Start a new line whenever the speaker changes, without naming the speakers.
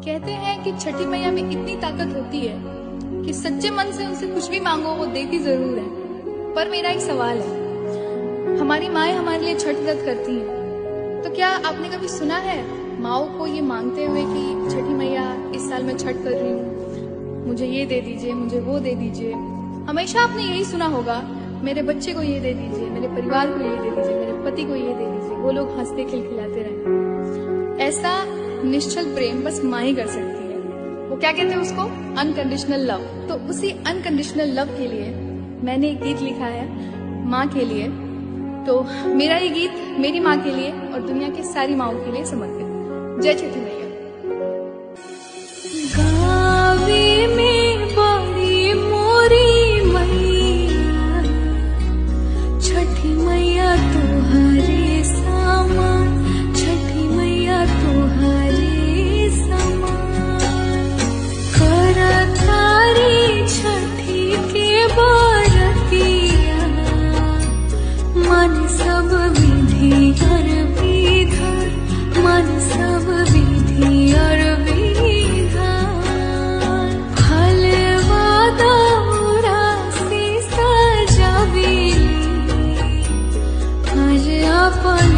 कहते हैं कि छठी मैया में इतनी ताकत होती है कि सच्चे मन से उनसे कुछ भी मांगो वो देती जरूर है। पर मेरा एक सवाल है, हमारी माएं हमारे लिए छठ व्रत करती हैं, तो क्या आपने कभी सुना है माओ को ये मांगते हुए कि छठी मैया इस साल मैं छठ कर रही हूँ, मुझे ये दे दीजिए, मुझे वो दे दीजिए। हमेशा आपने यही सुना होगा, मेरे बच्चे को ये दे दीजिए, मेरे परिवार को ये दे दीजिए, मेरे पति को ये दे दीजिए। वो लोग हंसते खिलखिलाते रहे। ऐसा निश्चल प्रेम बस माँ ही कर सकती है। वो क्या कहते हैं उसको, अनकंडीशनल लव। तो उसी अनकंडीशनल लव के लिए मैंने एक गीत लिखा है माँ के लिए। तो मेरा ये गीत मेरी माँ के लिए और दुनिया की सारी माँओं के लिए समर्पित। जय छठी मैया।
गावे में बड़ी मोरी मैया, छठी मैया तोहरे समान, छठी मैया तोहरे समान। करतारी छठी के बरतिया, मन सब विधि और विधान, मन सब विधि और विधान। फलवा दौरा से सजाविली, आज अपन